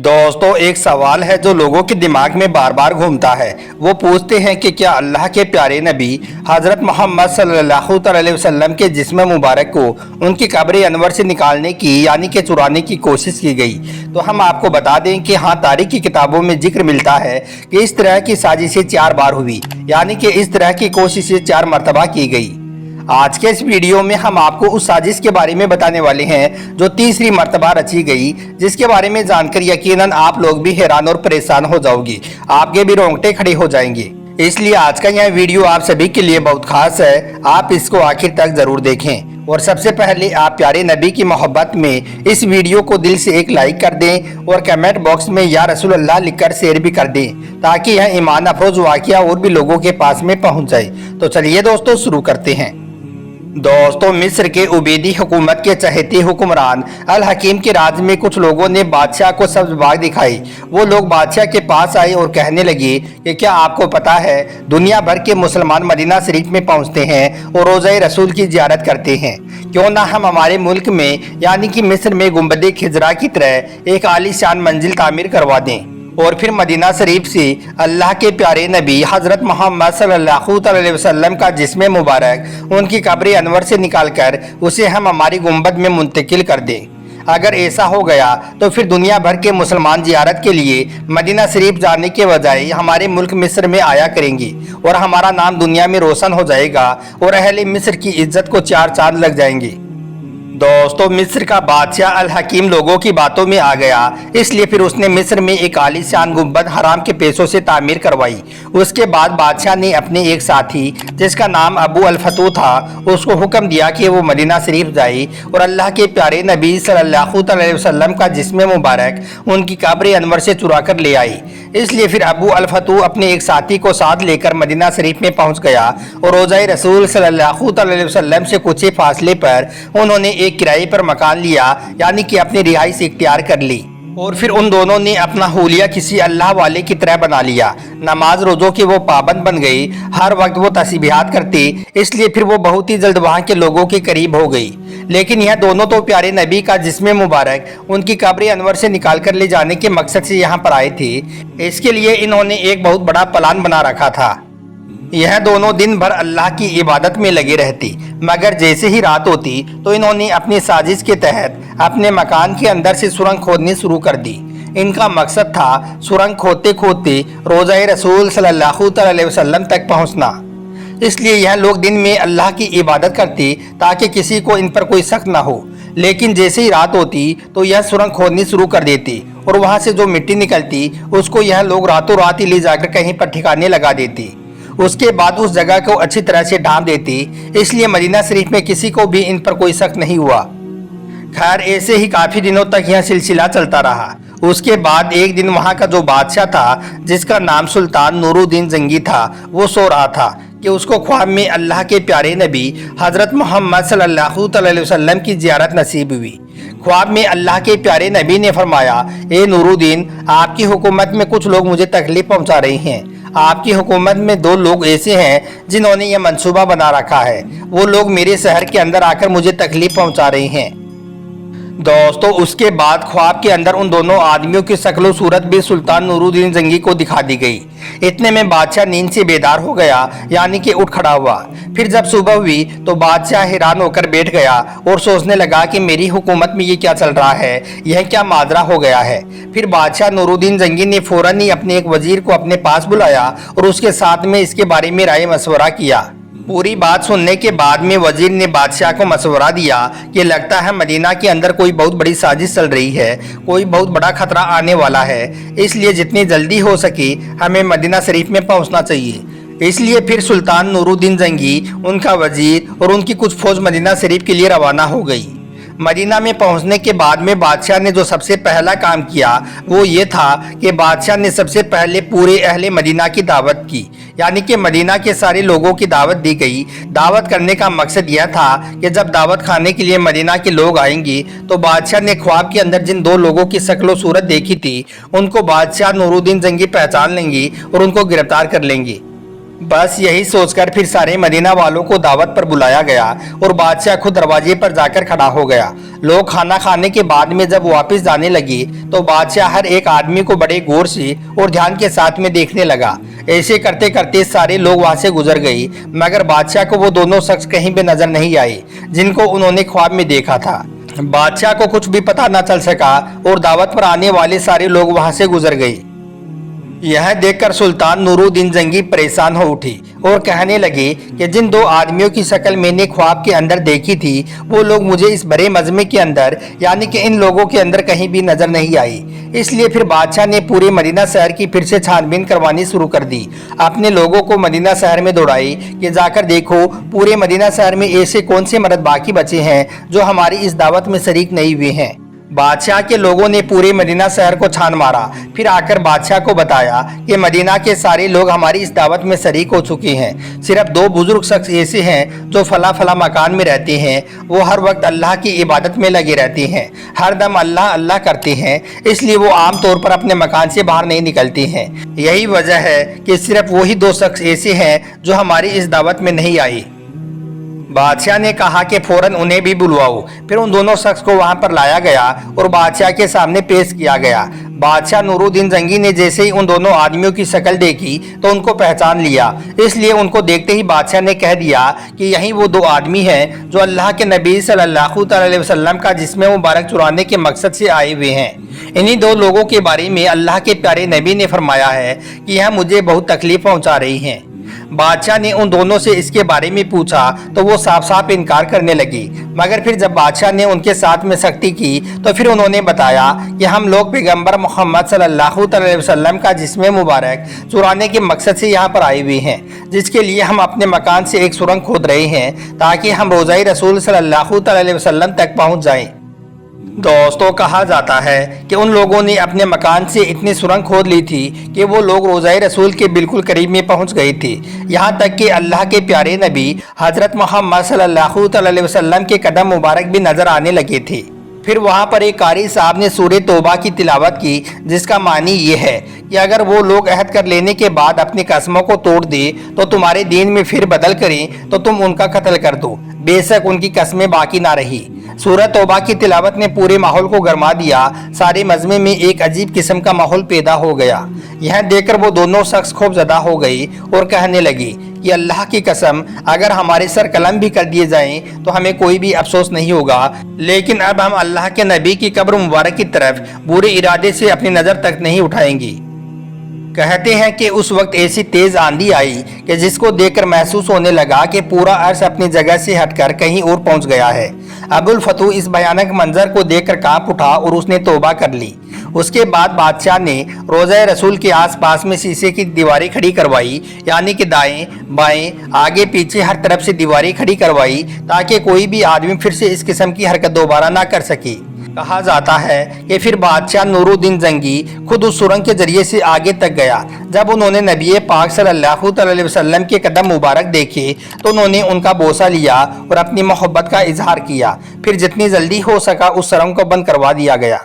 दोस्तों, एक सवाल है जो लोगों के दिमाग में बार बार घूमता है। वो पूछते हैं कि क्या अल्लाह के प्यारे नबी हज़रत मोहम्मद सल्लल्लाहु अलैहि वसल्लम के जिस्म मुबारक को उनकी कब्र अनवर से निकालने की यानी कि चुराने की कोशिश की गई। तो हम आपको बता दें कि हाँ, तारीख की किताबों में जिक्र मिलता है कि इस तरह की साजिशें 4 बार हुई, यानी कि इस तरह की कोशिशें 4 मरतबा की गई। आज के इस वीडियो में हम आपको उस साजिश के बारे में बताने वाले हैं जो तीसरी मर्तबा रची गई, जिसके बारे में जानकर यकीनन आप लोग भी हैरान और परेशान हो जाओगे, आपके भी रोंगटे खड़े हो जाएंगे। इसलिए आज का यह वीडियो आप सभी के लिए बहुत खास है, आप इसको आखिर तक जरूर देखें। और सबसे पहले आप प्यारे नबी की मोहब्बत में इस वीडियो को दिल से एक लाइक कर दें और कमेंट बॉक्स में या रसूल अल्लाह लिखकर शेयर भी कर दें, ताकि यह ईमान अफरोज वाक़या और भी लोगों के पास में पहुंच जाए। तो चलिए दोस्तों, शुरू करते हैं। दोस्तों, मिस्र के उबैदी हुकूमत के चहेते हुक्मरान अल हकीम के राज में कुछ लोगों ने बादशाह को सब्ज बाग दिखाई। वो लोग बादशाह के पास आए और कहने लगे कि क्या आपको पता है, दुनिया भर के मुसलमान मदीना शरीफ में पहुंचते हैं और रोज़ा रसूल की जियारत करते हैं। क्यों ना हम हमारे मुल्क में यानी कि मिस्र में गुंबद खिजरा की तरह एक आलीशान मंजिल तामीर करवा दें और फिर मदीना शरीफ से अल्लाह के प्यारे नबी हज़रत मोहम्मद सल्लल्लाहु अलैहि वसल्लम का जिस्म मुबारक उनकी कब्र अनवर से निकालकर उसे हम हमारी गुंबद में मुंतकिल कर दें। अगर ऐसा हो गया तो फिर दुनिया भर के मुसलमान जियारत के लिए मदीना शरीफ जाने के बजाय हमारे मुल्क मिस्र में आया करेंगे और हमारा नाम दुनिया में रोशन हो जाएगा और अहले मिस्र की इज्जत को 4 चांद लग जाएंगे। दोस्तों, मिस्र का बादशाह अल हकीम लोगों की बातों में आ गया, इसलिए फिर उसने मिस्र में एक आलीशान गुंबद हराम के पैसों से तामीर करवाई। उसके बाद बादशाह ने अपने एक साथी जिसका नाम अबू अल फतू था, उसको हुक्म दिया कि वो मदीना शरीफ जाए और अल्लाह के प्यारे नबी सल्लल्लाहु अलैहि वसल्लम का जिस्म मुबारक उनकी कब्र अनवर से चुरा कर ले आई। इसलिए फिर अबू अल फतू अपने एक साथी को साथ लेकर मदीना शरीफ में पहुंच गया और रोज़ा रसूल सल्लल्लाहु अलैहि वसल्लम से कुछ ही फासले पर उन्होंने एक किराए पर मकान लिया, यानी कि अपनी रिहाइश इख्तियार कर ली। और फिर उन दोनों ने अपना हुलिया किसी अल्लाह वाले की तरह बना लिया। नमाज रोज़ों के वो पाबंद बन गई, हर वक्त वो तस्बीहात करते, इसलिए फिर वो बहुत ही जल्द वहाँ के लोगों के करीब हो गई। लेकिन यह दोनों तो प्यारे नबी का जिस्म मुबारक उनकी कब्र अनवर से निकाल कर ले जाने के मकसद से यहाँ पर आए थे। इसके लिए इन्होंने एक बहुत बड़ा प्लान बना रखा था। यह दोनों दिन भर अल्लाह की इबादत में लगे रहती, मगर जैसे ही रात होती तो इन्होंने अपनी साजिश के तहत अपने मकान के अंदर से सुरंग खोदनी शुरू कर दी। इनका मकसद था सुरंग खोदते खोदते रोज़ा रसूल सल्लल्लाहु अलैहि वसल्लम तक पहुंचना। इसलिए यह लोग दिन में अल्लाह की इबादत करते ताकि किसी को इन पर कोई शक ना हो। लेकिन जैसे ही रात होती तो यह सुरंग खोदनी शुरू कर देती और वहाँ से जो मिट्टी निकलती उसको यह लोग रातों रात ही ले जाकर कहीं पर ठिकाने लगा देती। उसके बाद उस जगह को अच्छी तरह से ढांप देती, इसलिए मदीना शरीफ में किसी को भी इन पर कोई शक नहीं हुआ। खैर, ऐसे ही काफी दिनों तक यह सिलसिला चलता रहा। उसके बाद एक दिन वहां का जो बादशाह था, जिसका नाम सुल्तान नूरुद्दीन जंगी था, वो सो रहा था कि उसको ख्वाब में अल्लाह के प्यारे नबी हज़रत मोहम्मद सल्लल्लाहु अलैहि वसल्लम की जियारत नसीब हुई। ख्वाब में अल्लाह के प्यारे नबी ने फरमाया, ए नूरुद्दीन, आपकी हुकूमत में कुछ लोग मुझे तकलीफ पहुंचा रहे हैं। आपकी हुकूमत में 2 लोग ऐसे हैं जिन्होंने यह मंसूबा बना रखा है। वो लोग मेरे शहर के अंदर आकर मुझे तकलीफ पहुंचा रहे हैं। दोस्तों, उसके बाद ख्वाब के अंदर उन दोनों आदमियों की शक्ल सूरत भी सुल्तान नूरुद्दीन जंगी को दिखा दी गई। इतने में बादशाह नींद से बेदार हो गया, यानी कि उठ खड़ा हुआ। फिर जब सुबह हुई तो बादशाह हैरान होकर बैठ गया और सोचने लगा कि मेरी हुकूमत में ये क्या चल रहा है, यह क्या माजरा हो गया है। फिर बादशाह नूरुद्दीन जंगी ने फौरन ही अपने एक वजीर को अपने पास बुलाया और उसके साथ में इसके बारे में राय मशवरा किया। पूरी बात सुनने के बाद में वजीर ने बादशाह को मशवरा दिया कि लगता है मदीना के अंदर कोई बहुत बड़ी साजिश चल रही है, कोई बहुत बड़ा खतरा आने वाला है, इसलिए जितनी जल्दी हो सके हमें मदीना शरीफ में पहुंचना चाहिए। इसलिए फिर सुल्तान नूरुद्दीन जंगी, उनका वजीर और उनकी कुछ फौज मदीना शरीफ के लिए रवाना हो गई। मदीना में पहुंचने के बाद में बादशाह ने जो सबसे पहला काम किया वो ये था कि बादशाह ने सबसे पहले पूरे अहले मदीना की दावत की, यानी कि मदीना के सारे लोगों की दावत दी गई। दावत करने का मकसद यह था कि जब दावत खाने के लिए मदीना के लोग आएंगे तो बादशाह ने ख्वाब के अंदर जिन 2 लोगों की शक्ल सूरत देखी थी उनको बादशाह नूरुद्दीन जंगी पहचान लेंगे और उनको गिरफ्तार कर लेंगे। बस यही सोचकर फिर सारे मदीना वालों को दावत पर बुलाया गया और बादशाह खुद दरवाजे पर जाकर खड़ा हो गया। लोग खाना खाने के बाद में जब वापस जाने लगी तो बादशाह हर एक आदमी को बड़े गौर से और ध्यान के साथ में देखने लगा। ऐसे करते करते सारे लोग वहां से गुजर गई, मगर बादशाह को वो दोनों शख्स कहीं भी नजर नहीं आए जिनको उन्होंने ख्वाब में देखा था। बादशाह को कुछ भी पता न चल सका और दावत पर आने वाले सारे लोग वहां से गुजर गए। यह देखकर सुल्तान नूरुद्दीन जंगी परेशान हो उठी और कहने लगे कि जिन दो आदमियों की शक्ल मैंने ख्वाब के अंदर देखी थी वो लोग मुझे इस बड़े मजमे के अंदर यानी कि इन लोगों के अंदर कहीं भी नजर नहीं आई। इसलिए फिर बादशाह ने पूरे मदीना शहर की फिर से छानबीन करवानी शुरू कर दी। अपने लोगों को मदीना शहर में दौड़ाई कि जाकर देखो पूरे मदीना शहर में ऐसे कौन से मर्द बाकी बचे हैं जो हमारी इस दावत में शरीक नहीं हुए हैं। बादशाह के लोगों ने पूरे मदीना शहर को छान मारा, फिर आकर बादशाह को बताया कि मदीना के सारे लोग हमारी इस दावत में शरीक हो चुके हैं। सिर्फ दो बुजुर्ग शख्स ऐसे हैं जो फला फला मकान में रहते हैं, वो हर वक्त अल्लाह की इबादत में लगे रहते हैं, हर दम अल्लाह अल्लाह करते हैं, इसलिए वो आम तौर पर अपने मकान से बाहर नहीं निकलते हैं। यही वजह है कि सिर्फ वही दो शख्स ऐसे हैं जो हमारी इस दावत में नहीं आई। बादशाह ने कहा कि फौरन उन्हें भी बुलवाओ। फिर उन दोनों शख्स को वहां पर लाया गया और बादशाह के सामने पेश किया गया। बादशाह नूरुद्दीन जंगी ने जैसे ही उन दोनों आदमियों की शक्ल देखी तो उनको पहचान लिया, इसलिए उनको देखते ही बादशाह ने कह दिया कि यही वो दो आदमी हैं जो अल्लाह के नबी सल्लल्लाहु अलैहि वसल्लम का जिस्म मुबारक चुराने के मकसद से आए हुए हैं। इन्हीं दो लोगों के बारे में अल्लाह के प्यारे नबी ने फरमाया है कि यह मुझे बहुत तकलीफ पहुंचा रही हैं। बादशाह ने उन दोनों से इसके बारे में पूछा तो वो साफ साफ इनकार करने लगी, मगर फिर जब बादशाह ने उनके साथ में सख्ती की तो फिर उन्होंने बताया कि हम लोग पैगंबर मोहम्मद सल्लल्लाहु अलैहि वसल्लम का जिस्म मुबारक चुराने के मकसद से यहाँ पर आए हुए हैं, जिसके लिए हम अपने मकान से एक सुरंग खोद रहे हैं ताकि हम रोज़ा रसूल सल्लल्लाहु अलैहि वसल्लम तक पहुँच जाएं। दोस्तों, कहा जाता है कि उन लोगों ने अपने मकान से इतनी सुरंग खोद ली थी कि वो लोग रोज़ाए रसूल के बिल्कुल करीब में पहुंच गए थे। यहाँ तक कि अल्लाह के प्यारे नबी हज़रत मोहम्मद सल्लल्लाहु अलैहि वसल्लम के कदम मुबारक भी नज़र आने लगे थे। फिर वहाँ पर एक कारी साहब ने सूरह तौबा की तिलावत की, जिसका मानी ये है कि अगर वो लोग अहद कर लेने के बाद अपनी कसमों को तोड़ दे तो तुम्हारे दीन में फिर बदल करें तो तुम उनका कत्ल कर दो, बेशक उनकी कसमें बाकी ना रही। सूरह तौबा की तिलावत ने पूरे माहौल को गरमा दिया। सारे मजमे में एक अजीब किस्म का माहौल पैदा हो गया। यह देखकर वो दोनों शख्स खौफजदा हो गई और कहने लगी कि अल्लाह की कसम, अगर हमारे सर कलम भी कर दिए जाएं तो हमें कोई भी अफसोस नहीं होगा, लेकिन अब हम अल्लाह के नबी की कब्र मुबारक की तरफ बुरे इरादे से अपनी नज़र तक नहीं उठाएंगी। कहते हैं कि उस वक्त ऐसी तेज आंधी आई कि जिसको देखकर महसूस होने लगा कि पूरा अर्श अपनी जगह से हटकर कहीं और पहुंच गया है। अबुल फतू इस भयानक मंजर को देखकर कांप उठा और उसने तौबा कर ली। उसके बाद बादशाह ने रोज़ा रसूल के आसपास में शीशे की दीवारें खड़ी करवाई, यानी कि दाएं बाएं आगे पीछे हर तरफ से दीवारें खड़ी करवाई ताकि कोई भी आदमी फिर से इस किस्म की हरकत दोबारा ना कर सके। कहा जाता है कि फिर बादशाह नूरुद्दीन जंगी खुद उस सुरंग के जरिए से आगे तक गया। जब उन्होंने नबी पाक सल्लल्लाहु अलैहि वसल्लम के कदम मुबारक देखे तो उन्होंने उनका बोसा लिया और अपनी मोहब्बत का इजहार किया। फिर जितनी जल्दी हो सका उस सुरंग को बंद करवा दिया गया।